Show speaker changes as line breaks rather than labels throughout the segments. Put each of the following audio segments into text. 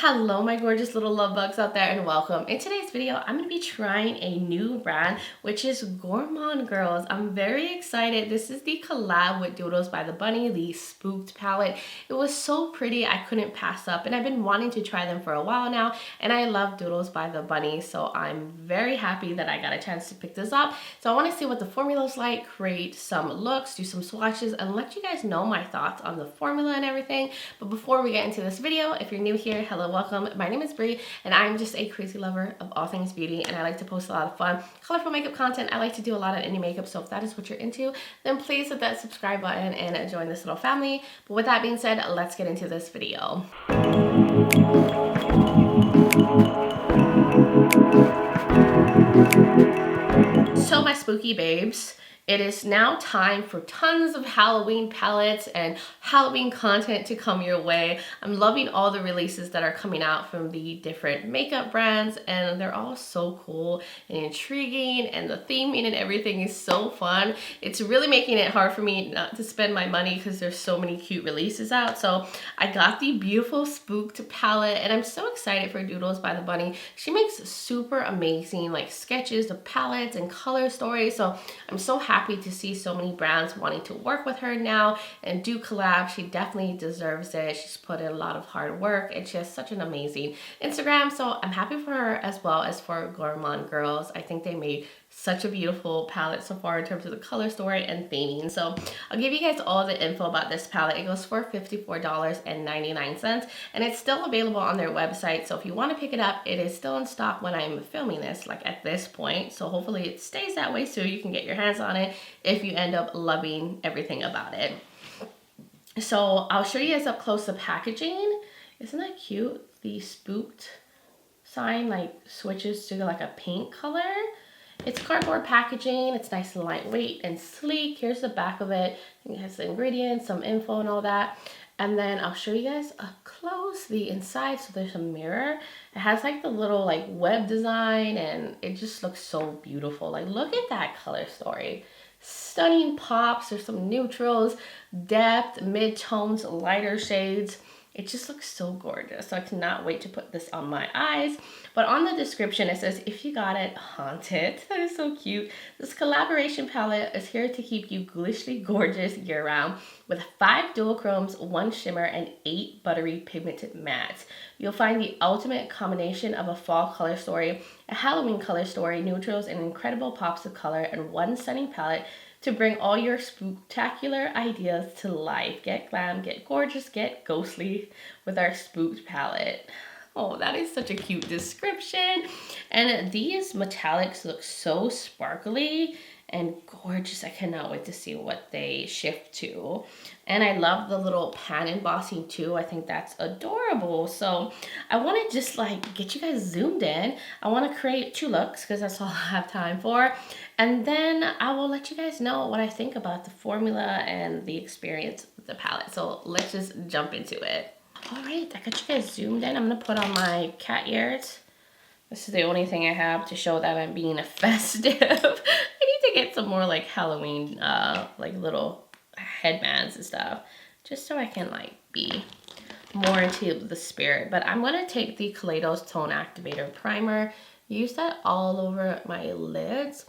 Hello my gorgeous little love bugs out there, and welcome. In today's video I'm going to be trying a new brand, which is Gourmande girls. I'm very excited. This is the collab with Doodles by the Bunny, the Spooked palette. It was so pretty I couldn't pass up, and I've been wanting to try them for a while now, and I love Doodles by the Bunny, so I'm very happy that I got a chance to pick this up. So I want to see what the formula is like, create some looks, do some swatches, and let you guys know my thoughts on the formula and everything. But before we get into this video, if you're new here, hello, welcome. My name is Bree, and I'm just a crazy lover of all things beauty, and I like to post a lot of fun, colorful makeup content. I like to do a lot of indie makeup, so if that is what you're into, then please hit that subscribe button and join this little family. But with that being said, let's get into this video. So my spooky babes, it is now time for tons of Halloween palettes and Halloween content to come your way. I'm loving all the releases that are coming out from the different makeup brands, and they're all so cool and intriguing, and the theming and everything is so fun. It's really making it hard for me not to spend my money because there's so many cute releases out. So I got the beautiful Spooked palette, and I'm so excited for Doodles by the Bunny. She makes super amazing like sketches of palettes and color stories, so I'm so happy to see so many brands wanting to work with her now and do collabs. She definitely deserves it. She's put in a lot of hard work, and she has such an amazing Instagram, so I'm happy for her as well as for Gourmande girls. I think they made such a beautiful palette so far in terms of the color story and theming. So I'll give you guys all the info about this palette. It goes for $54.99, and it's still available on their website. So if you want to pick it up, it is still in stock when I'm filming this, like at this point. So hopefully it stays that way so you can get your hands on it if you end up loving everything about it. So I'll show you guys up close the packaging. Isn't that cute? The Spooked sign like switches to like a pink color. It's cardboard packaging. It's nice and lightweight and sleek. Here's the back of it. It has the ingredients, some info and all that. And then I'll show you guys up close the inside. So there's a mirror. It has like the little like web design, and it just looks so beautiful. Like look at that color story. Stunning pops. There's some neutrals, depth, mid-tones, lighter shades. It just looks so gorgeous. So I cannot wait to put this on my eyes. But on the description, it says, if you got it, haunt it. That is so cute. This collaboration palette is here to keep you ghoulishly gorgeous year round with 5 dual chromes, 1 shimmer, and 8 buttery pigmented mattes. You'll find the ultimate combination of a fall color story, a Halloween color story, neutrals, and incredible pops of color in one stunning palette to bring all your spooktacular ideas to life. Get glam, get gorgeous, get ghostly with our Spooked palette. Oh, that is such a cute description. And these metallics look so sparkly and gorgeous. I cannot wait to see what they shift to. And I love the little pan embossing too. I think that's adorable. So I want to just like get you guys zoomed in. I want to create 2 looks because that's all I have time for. And then I will let you guys know what I think about the formula and the experience with the palette. So let's just jump into it. All right, I got you guys zoomed in. I'm going to put on my cat ears. This is the only thing I have to show that I'm being festive. I need to get some more like Halloween, like little headbands and stuff, just so I can like be more into the spirit. But I'm going to take the Kaleidos Tone Activator Primer, use that all over my lids.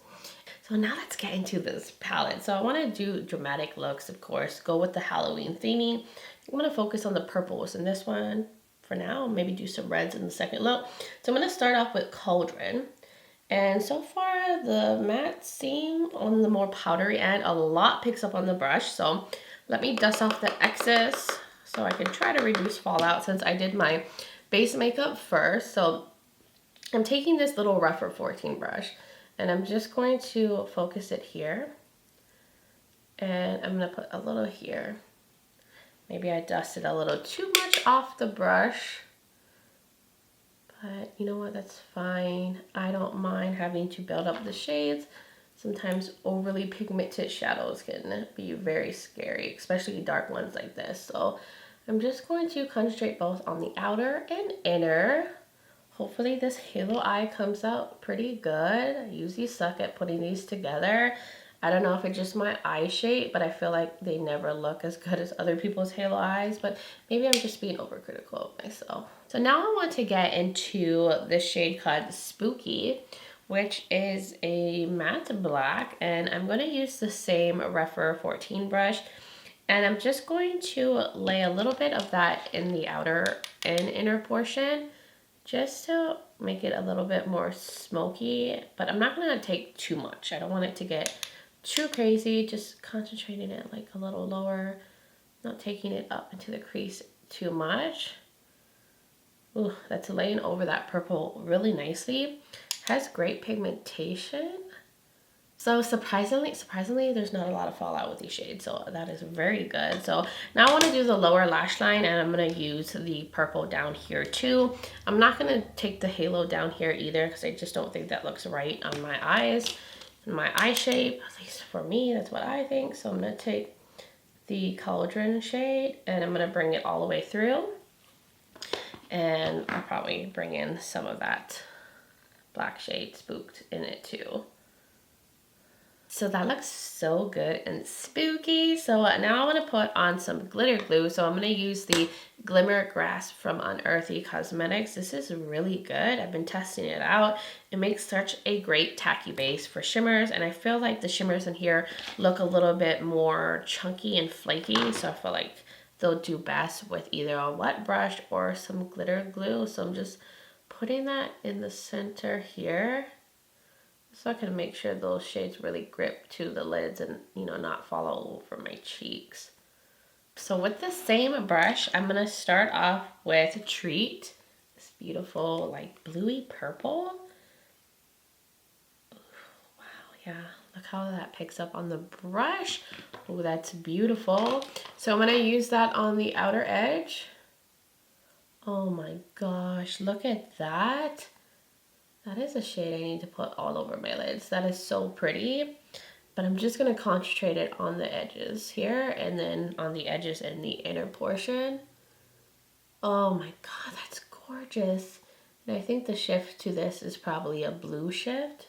So now let's get into this palette. So I want to do dramatic looks, of course, go with the Halloween theming. I'm going to focus on the purples in this one for now, maybe do some reds in the second look. So I'm going to start off with Cauldron. And so far the matte seem on the more powdery end. A lot picks up on the brush. So let me dust off the excess so I can try to reduce fallout since I did my base makeup first. So I'm taking this little rougher 14 brush, and I'm just going to focus it here. And I'm going to put a little here. Maybe I dusted a little too much off the brush. But you know what? That's fine. I don't mind having to build up the shades. Sometimes overly pigmented shadows can be very scary, especially dark ones like this. So I'm just going to concentrate both on the outer and inner. Hopefully this halo eye comes out pretty good. I usually suck at putting these together. I don't know if it's just my eye shape, but I feel like they never look as good as other people's halo eyes, but maybe I'm just being overcritical of myself. So now I want to get into the shade called Spooky, which is a matte black, and I'm going to use the same Rephr 14 brush, and I'm just going to lay a little bit of that in the outer and inner portion just to make it a little bit more smoky, but I'm not going to take too much. I don't want it to get too crazy, just concentrating it like a little lower, not taking it up into the crease too much. Ooh, that's laying over that purple really nicely. Has great pigmentation. So surprisingly, there's not a lot of fallout with these shades, so that is very good. So now I want to do the lower lash line, and I'm going to use the purple down here too. I'm not going to take the halo down here either because I just don't think that looks right on my eyes and my eye shape. At least for me, that's what I think. So I'm going to take the Cauldron shade, and I'm going to bring it all the way through. And I'll probably bring in some of that black shade Spooked in it too. So that looks so good and spooky. So now I want to put on some glitter glue. So I'm going to use the Glimmer Grass from Unearthly Cosmetics. This is really good. I've been testing it out. It makes such a great tacky base for shimmers. And I feel like the shimmers in here look a little bit more chunky and flaky. So I feel like they'll do best with either a wet brush or some glitter glue. So I'm just putting that in the center here, so I can make sure those shades really grip to the lids and, you know, not fall all over my cheeks. So with the same brush, I'm going to start off with Treat. This beautiful, like, bluey purple. Wow, yeah. Look how that picks up on the brush. Oh, that's beautiful. So I'm going to use that on the outer edge. Oh my gosh, look at that. That is a shade I need to put all over my lids. That is so pretty. But I'm just going to concentrate it on the edges here and then on the edges in the inner portion. Oh my god, that's gorgeous. And I think the shift to this is probably a blue shift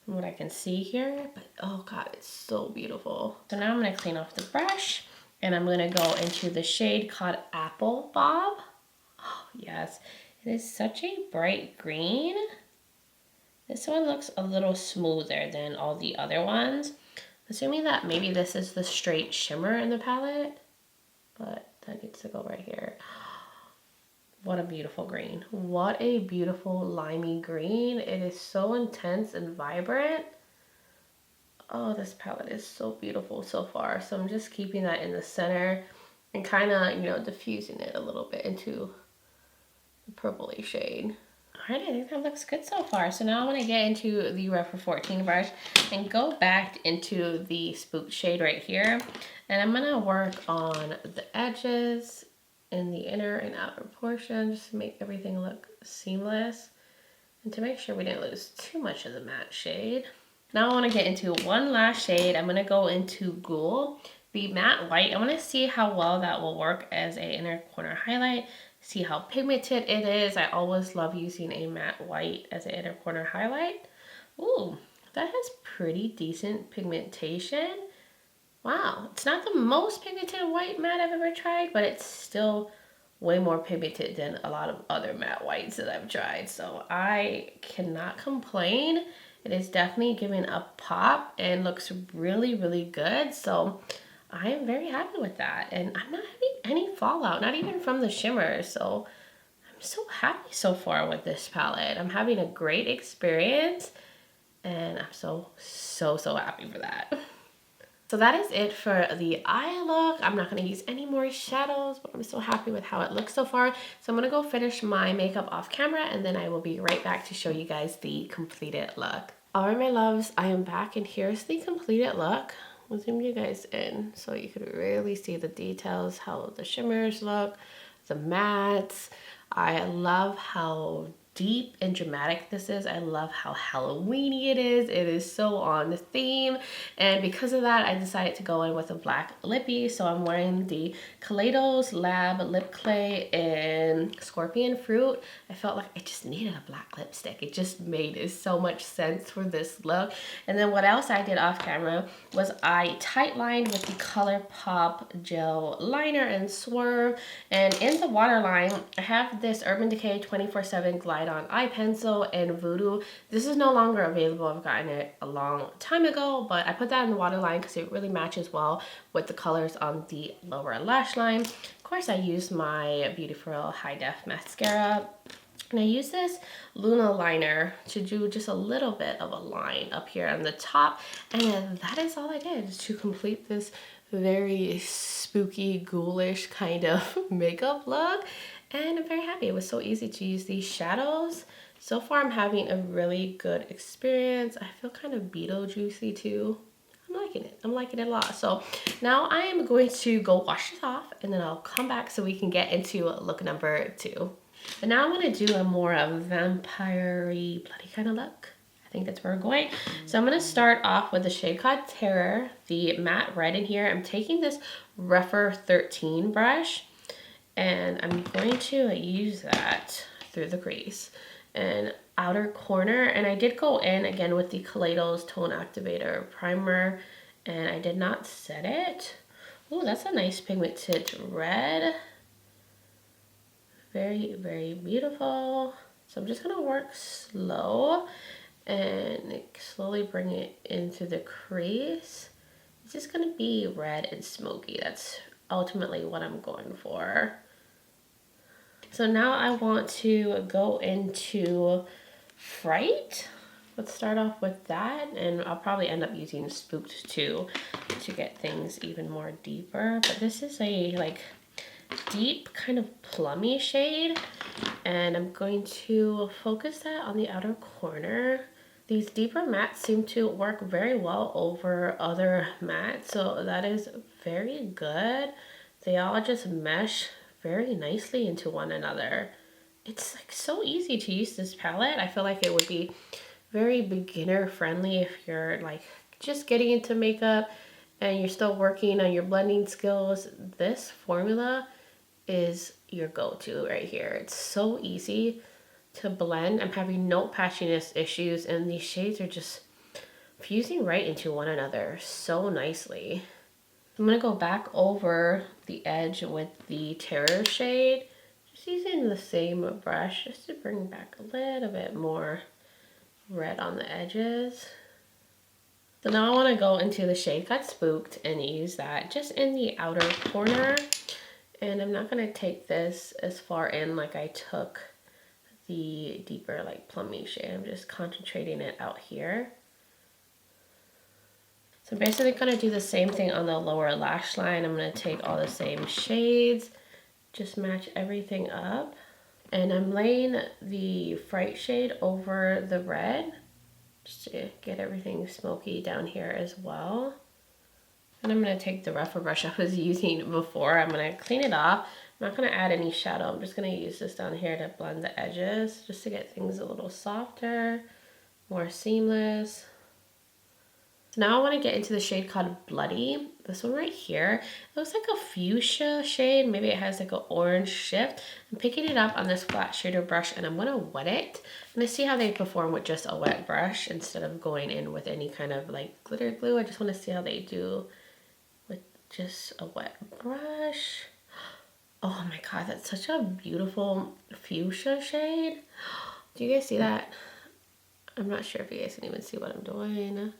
from what I can see here. But oh god, it's so beautiful. So now I'm going to clean off the brush and I'm going to go into the shade called Apple Bob. Oh yes, it is such a bright green. This one looks a little smoother than all the other ones. Assuming that maybe this is the straight shimmer in the palette. But that needs to go right here. What a beautiful green. What a beautiful limey green. It is so intense and vibrant. Oh, this palette is so beautiful so far. So I'm just keeping that in the center and kind of, you know, diffusing it a little bit into the purpley shade. Alright, I think that looks good so far. So now I'm going to get into the Rephr 14 brush and go back into the Spooked shade right here. And I'm going to work on the edges in the inner and outer portion just to make everything look seamless and to make sure we didn't lose too much of the matte shade. Now I want to get into one last shade. I'm going to go into Ghoul, the matte white. I want to see how well that will work as an inner corner highlight. See how pigmented it is. I always love using a matte white as an inner corner highlight. Ooh, that has pretty decent pigmentation. Wow, it's not the most pigmented white matte I've ever tried, but it's still way more pigmented than a lot of other matte whites that I've tried. So I cannot complain. It is definitely giving a pop and looks really, really good. So I am very happy with that. And I'm not having any fallout, not even from the shimmer. So I'm so happy so far with this palette. I'm having a great experience and I'm so happy for that. So that is it for the eye look. I'm not going to use any more shadows, but I'm so happy with how it looks so far. So I'm going to go finish my makeup off camera and then I will be right back to show you guys the completed look. Alright my loves, I am back and here's the completed look. I'll zoom you guys in so you can really see the details, how the shimmers look, the mattes. I love how deep and dramatic this is. I love how Halloweeny it is. It is so on theme, and because of that I decided to go in with a black lippy. So I'm wearing the Kaleidos Lab Lip Clay in Scorpion Fruit. I felt like I just needed a black lipstick. It just made so much sense for this look. And then what else I did off camera was I tight lined with the Colourpop gel liner in Swerve, and in the waterline I have this Urban Decay 24/7 Glide On Eye Pencil in Voodoo. This is no longer available. I've gotten it a long time ago, but I put that in the waterline because it really matches well with the colors on the lower lash line. Of course, I used my Beautiful High Def Mascara, and I use this Luna liner to do just a little bit of a line up here on the top, and that is all I did to complete this very spooky, ghoulish kind of makeup look. And I'm very happy. It was so easy to use these shadows. So far I'm having a really good experience. I feel kind of Beetlejuicy too. I'm liking it. I'm liking it a lot. So now I am going to go wash this off, and then I'll come back so we can get into look number 2. And now I want to do a more vampire-y, bloody kind of look. I think that's where we're going. So I'm going to start off with the shade called Terror, the matte red in here. I'm taking this Rephr 13 brush, and I'm going to use that through the crease and outer corner. And I did go in again with the Kaleidos Tone Activator Primer, and I did not set it. Oh, that's a nice pigmented red. Very, very beautiful. So I'm just gonna work slow and slowly bring it into the crease. It's just gonna be red and smoky. That's ultimately what I'm going for. So now I want to go into Fright. Let's start off with that, and I'll probably end up using Spooked too to get things even more deeper. But this is a like deep kind of plummy shade, and I'm going to focus that on the outer corner. These deeper mattes seem to work very well over other mattes, so that is very good. They all just mesh very nicely into one another. It's like so easy to use this palette. I feel like it would be very beginner friendly if you're like just getting into makeup and you're still working on your blending skills. This formula is your go-to right here. It's so easy to blend. I'm having no patchiness issues, and these shades are just fusing right into one another so nicely. I'm gonna go back over the edge with the Terror shade, just using the same brush just to bring back a little bit more red on the edges. So now I want to go into the shade called Spooked and use that just in the outer corner. And I'm not going to take this as far in like I took the deeper like plummy shade. I'm just concentrating it out here. So I'm basically going to do the same thing on the lower lash line. I'm going to take all the same shades, just match everything up. And I'm laying the Fright shade over the red, just to get everything smoky down here as well. And I'm going to take the Rephr brush I was using before. I'm going to clean it off. I'm not going to add any shadow. I'm just going to use this down here to blend the edges, just to get things a little softer, more seamless. So now I want to get into the shade called Bloody. This one right here. It looks like a fuchsia shade. Maybe it has like an orange shift. I'm picking it up on this flat shader brush, and I'm going to wet it. I'm going to see how they perform with just a wet brush instead of going in with any kind of like glitter glue. I just want to see how they do with just a wet brush. Oh my god, that's such a beautiful fuchsia shade. Do you guys see that? I'm not sure if you guys can even see what I'm doing.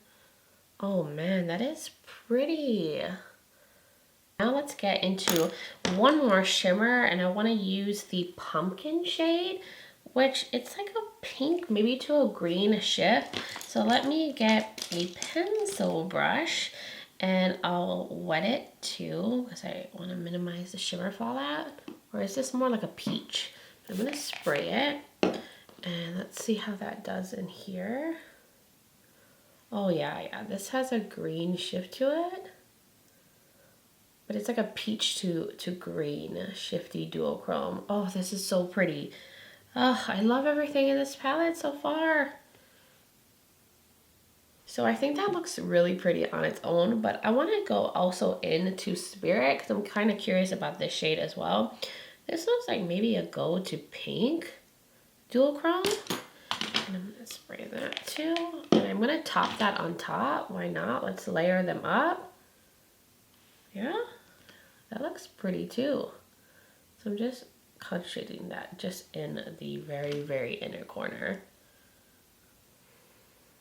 Oh man, that is pretty. Now let's get into one more shimmer, and I want to use the pumpkin shade, which it's like a pink, maybe to a green shift. So let me get a pencil brush and I'll wet it too, because I want to minimize the shimmer fallout. Or is this more like a peach? I'm going to spray it, and let's see how that does in here. Oh yeah, this has a green shift to it. But it's like a peach to green shifty duochrome. Oh, this is so pretty. Oh, I love everything in this palette so far. So I think that looks really pretty on its own, but I want to go also into Spirit because I'm kind of curious about this shade as well. This looks like maybe a gold to pink duochrome. And I'm going to spray that too. And I'm going to top that on top. Why not? Let's layer them up. Yeah, that looks pretty too. So I'm just concentrating that just in the very, very inner corner.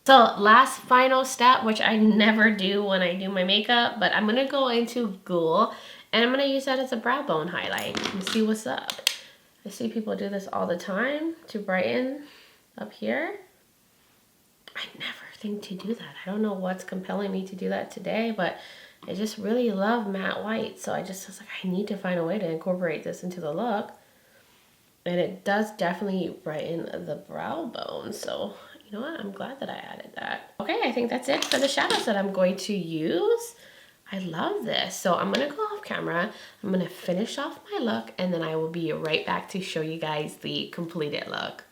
So last final step, which I never do when I do my makeup, but I'm gonna go into Ghoul and I'm gonna use that as a brow bone highlight and see what's up. I see people do this all the time to brighten up here. I never think to do that. I don't know what's compelling me to do that today, but I just really love matte white. So I just was like, I need to find a way to incorporate this into the look. And it does definitely brighten the brow bone. So you know what? I'm glad that I added that. Okay, I think that's it for the shadows that I'm going to use. I love this. So I'm gonna go off camera. I'm gonna finish off my look and then I will be right back to show you guys the completed look.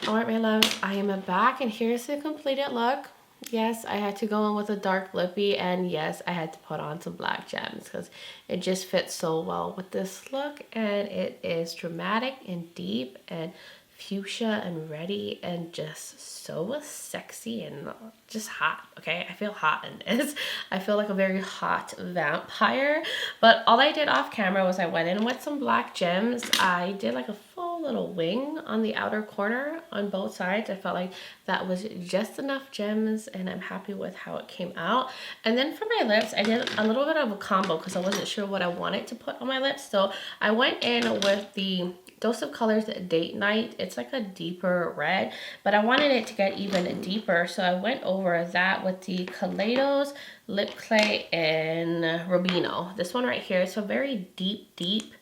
All right, my loves, I am back and here's the completed look. Yes, I had to go in with a dark lippy and yes, I had to put on some black gems because it just fits so well with this look and it is dramatic and deep and fuchsia and ready and just so sexy and just hot. Okay, I feel hot in this. I feel like a very hot vampire, but all I did off camera was I went in with some black gems. I did like a full little wing on the outer corner on both sides. I felt like that was just enough gems and I'm happy with how it came out. And then for my lips, I did a little bit of a combo because I wasn't sure what I wanted to put on my lips. So I went in with the Dose of Colors Date Night. It's like a deeper red, but I wanted it to get even deeper. So I went over that with the Kaleidos Lip Clay in Rubino. This one right here is a very deep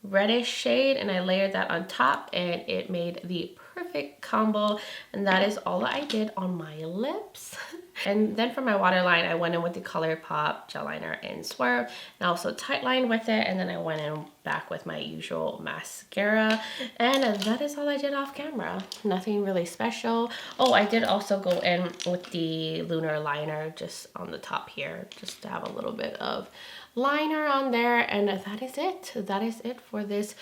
reddish shade and I layered that on top and it made the perfect combo and that is all I did on my lips. And then for my waterline, I went in with the Colourpop gel liner in Swerve and also tight lined with it and then I went in back with my usual mascara and that is all I did off camera. Nothing really special. Oh, I did also go in with the lunar liner just on the top here just to have a little bit of liner on there and that is it. That is it for this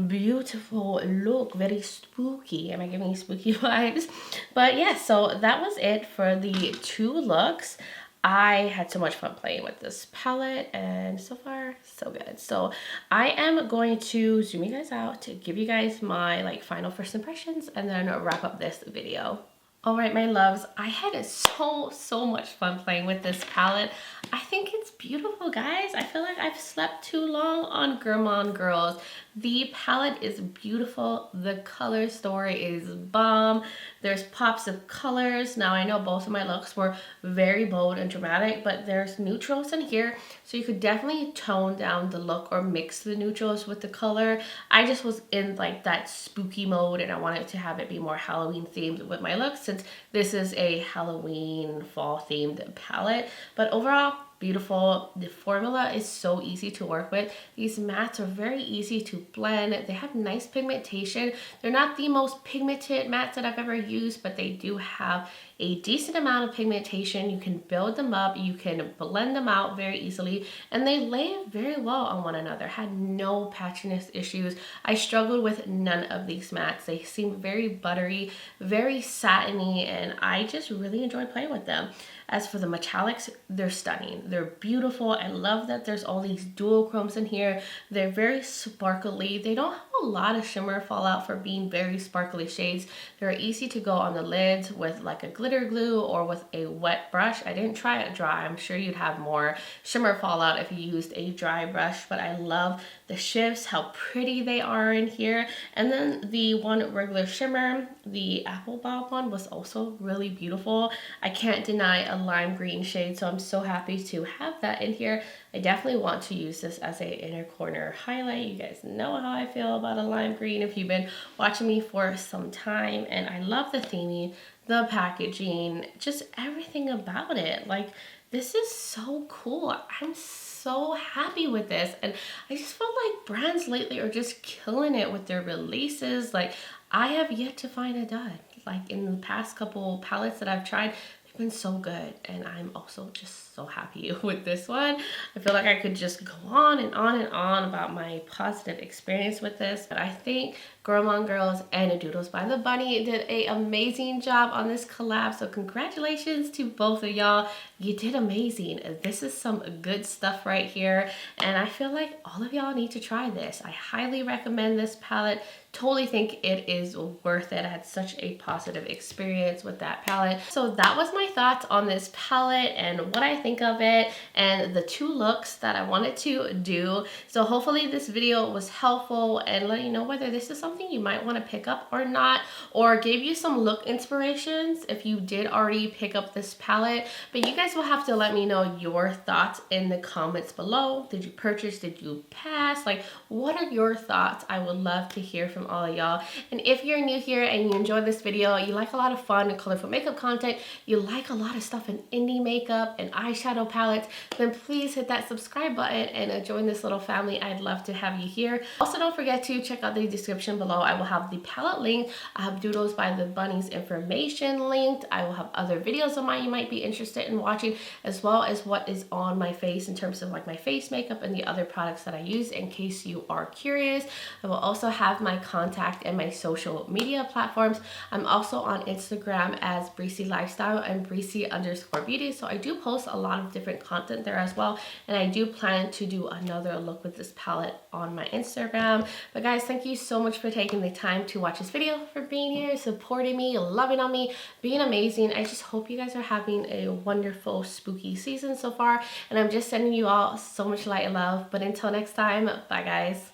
beautiful look. Very spooky. Am I giving you spooky vibes? But yeah, so that was it for the two looks. I had so much fun playing with this palette and so far so good. So I am going to zoom you guys out to give you guys my like final first impressions and then wrap up this video. All right, my loves, I had so much fun playing with this palette. I think it's beautiful, guys. I feel like I've slept too long on Gourmande Girls. The palette is beautiful. The color story is bomb. There's pops of colors. Now, I know both of my looks were very bold and dramatic, but there's neutrals in here, so you could definitely tone down the look or mix the neutrals with the color. I just was in like that spooky mode and I wanted to have it be more Halloween themed with my look since this is a Halloween fall themed palette. But overall, beautiful. The formula is so easy to work with. These mattes are very easy to blend. They have nice pigmentation. They're not the most pigmented mattes that I've ever used, but they do have a decent amount of pigmentation. You can build them up, you can blend them out very easily, and they lay very well on one another. Had no patchiness issues. I struggled with none of these mattes. They seem very buttery, very satiny, and I just really enjoyed playing with them. As for the metallics, they're stunning. They're beautiful. I love that there's all these duochromes in here. They're very sparkly. They don't have a lot of shimmer fallout for being very sparkly shades. They're easy to go on the lids with like a glitter glue or with a wet brush. I didn't try it dry. I'm sure you'd have more shimmer fallout if you used a dry brush, but I love the shifts, how pretty they are in here. And then the one regular shimmer, the apple bob one, was also really beautiful. I can't deny a lime green shade, so I'm so happy to have that in here. I definitely want to use this as a inner corner highlight. You guys know how I feel about a lime green if you've been watching me for some time, and I love the theming, the packaging, just everything about it. Like, this is so cool. I'm so happy with this, and I just feel like brands lately are just killing it with their releases. Like, I have yet to find a dud. Like in the past couple palettes that I've tried, they've been so good, and I'm also just so happy with this one. I feel like I could just go on and on and on about my positive experience with this, but I think Gourmande Girls and Doodles by the Bunny did an amazing job on this collab, so congratulations to both of y'all. You did amazing. This is some good stuff right here, and I feel like all of y'all need to try this. I highly recommend this palette. Totally think it is worth it. I had such a positive experience with that palette. So that was my thoughts on this palette and what I think of it and the two looks that I wanted to do. So hopefully this video was helpful and let you know whether this is something you might want to pick up or not, or gave you some look inspirations if you did already pick up this palette. But you guys will have to let me know your thoughts in the comments below. Did you purchase? Did you pass? Like, what are your thoughts? I would love to hear from all of y'all. And if you're new here and you enjoyed this video, you like a lot of fun and colorful makeup content, you like a lot of stuff in indie makeup and eyeshadow palettes, then please hit that subscribe button and join this little family. I'd love to have you here. Also, don't forget to check out the description below. I will have the palette link. I have Doodles by the Bunny's information linked. I will have other videos of mine you might be interested in watching, as well as what is on my face in terms of like my face makeup and the other products that I use, in case you are curious. I will also have my contact and my social media platforms. I'm also on Instagram as Breezy Lifestyle and Breezy_beauty. So I do post a lot of different content there as well. And I do plan to do another look with this palette on my Instagram. But guys, thank you so much for taking the time to watch this video, for being here, supporting me, loving on me, being amazing. I just hope you guys are having a wonderful spooky season so far. And I'm just sending you all so much light and love. But until next time, bye guys.